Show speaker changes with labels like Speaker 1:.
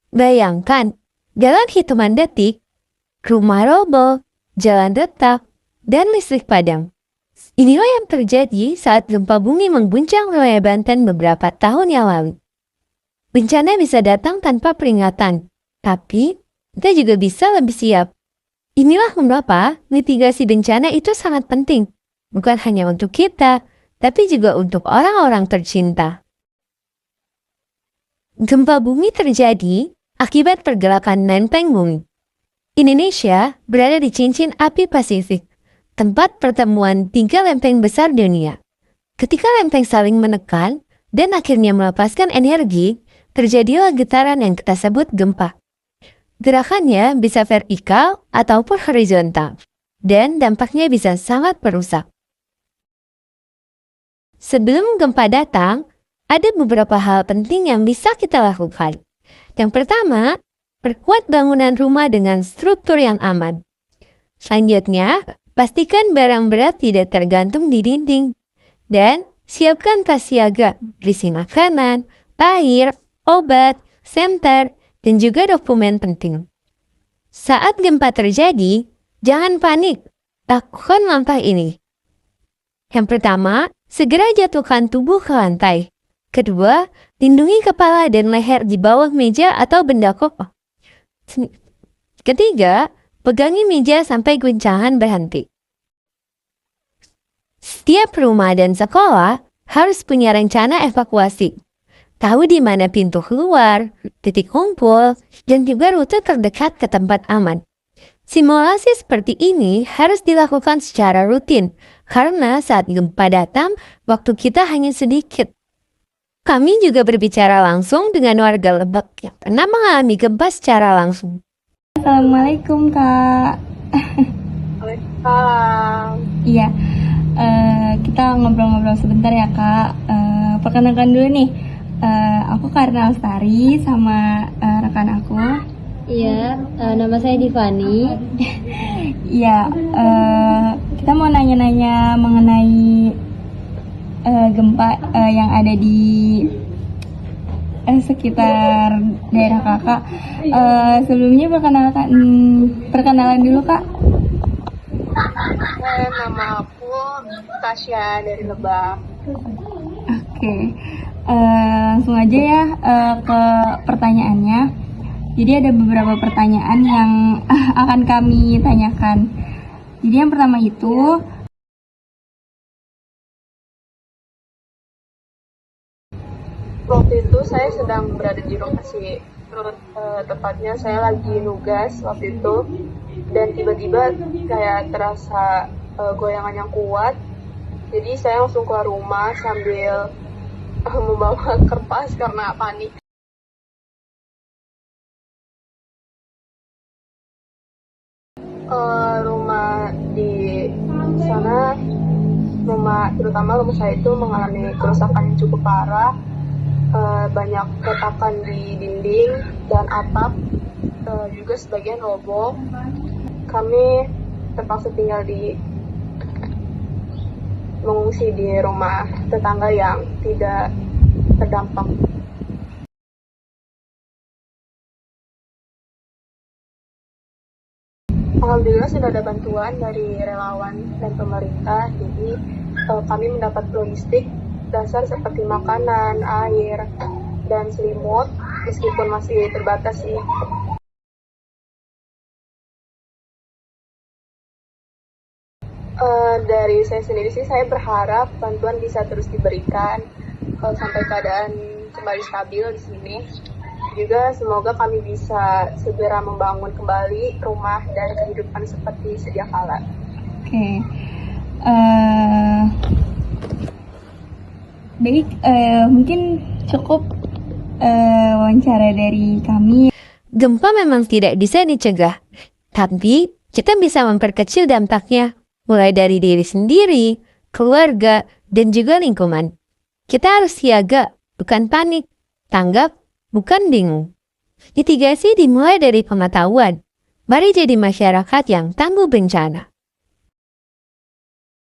Speaker 1: Bayangkan, dalam hitungan detik, rumah roboh, jalan retak, dan listrik padam. Inilah yang terjadi saat gempa bumi mengguncang wilayah Banten beberapa tahun yang lalu. Bencana bisa datang tanpa peringatan, tapi kita juga bisa lebih siap. Inilah mengapa mitigasi bencana itu sangat penting, bukan hanya untuk kita, tapi juga untuk orang-orang tercinta. Gempa bumi terjadi akibat pergerakan lempeng bumi. Indonesia berada di cincin api Pasifik, tempat pertemuan 3 lempeng besar dunia. Ketika lempeng saling menekan dan akhirnya melepaskan energi, terjadilah getaran yang kita sebut gempa. Gerakannya bisa vertikal ataupun horizontal, dan dampaknya bisa sangat merusak. Sebelum gempa datang, ada beberapa hal penting yang bisa kita lakukan. Yang pertama, perkuat bangunan rumah dengan struktur yang aman. Selanjutnya, pastikan barang berat tidak tergantung di dinding. Dan siapkan tas siaga, berisi makanan, air, obat, senter, dan juga dokumen penting. Saat gempa terjadi, jangan panik. Lakukan langkah ini. Yang pertama, segera jatuhkan tubuh ke lantai. Kedua, lindungi kepala dan leher di bawah meja atau benda kokoh. Ketiga, pegangi meja sampai guncangan berhenti. Setiap rumah dan sekolah harus punya rencana evakuasi. Tahu di mana pintu keluar, titik kumpul, dan juga rute terdekat ke tempat aman. Simulasi seperti ini harus dilakukan secara rutin, karena saat gempa datang, waktu kita hanya sedikit. Kami juga berbicara langsung dengan warga Lebak yang pernah mengalami gempa secara langsung.
Speaker 2: Assalamualaikum, Kak.
Speaker 3: Waalaikumsalam.
Speaker 2: Iya, kita ngobrol-ngobrol sebentar ya, Kak. Perkenalkan dulu nih, aku Karina Lestari sama rekan aku.
Speaker 4: Iya, nama saya Divani.
Speaker 2: Iya, kita mau nanya-nanya mengenai gempa yang ada di sekitar daerah Kakak. Sebelumnya perkenalan dulu, Kak.
Speaker 3: Nama aku Tasya dari Lebak.
Speaker 2: Oke, langsung aja ya ke pertanyaannya. Jadi ada beberapa pertanyaan yang akan kami tanyakan. Jadi yang pertama itu,
Speaker 3: Waktu itu saya sedang berada di lokasi, tepatnya saya lagi nugas waktu itu, dan tiba-tiba kayak terasa goyangan yang kuat. Jadi saya langsung keluar rumah sambil membawa kertas karena panik. Rumah di sana, terutama rumah saya itu mengalami kerusakan yang cukup parah. Banyak retakan di dinding dan atap, juga sebagian roboh. Kami terpaksa mengungsi di rumah tetangga yang tidak terdampak. Alhamdulillah sudah ada bantuan dari relawan dan pemerintah, jadi kami mendapat logistik dasar seperti makanan, air, dan selimut, meskipun masih terbatas sih. Dari saya sendiri sih, saya berharap bantuan bisa terus diberikan sampai keadaan kembali stabil di sini. Juga semoga kami bisa segera membangun kembali rumah dan kehidupan seperti sedia kala.
Speaker 2: Oke. Baik, mungkin cukup wawancara dari kami.
Speaker 1: Gempa memang tidak bisa dicegah, tapi kita bisa memperkecil dampaknya, mulai dari diri sendiri, keluarga, dan juga lingkungan. Kita harus siaga, bukan panik, tanggap, bukan bingung. Mitigasi dimulai dari pengetahuan. Mari jadi masyarakat yang tangguh bencana.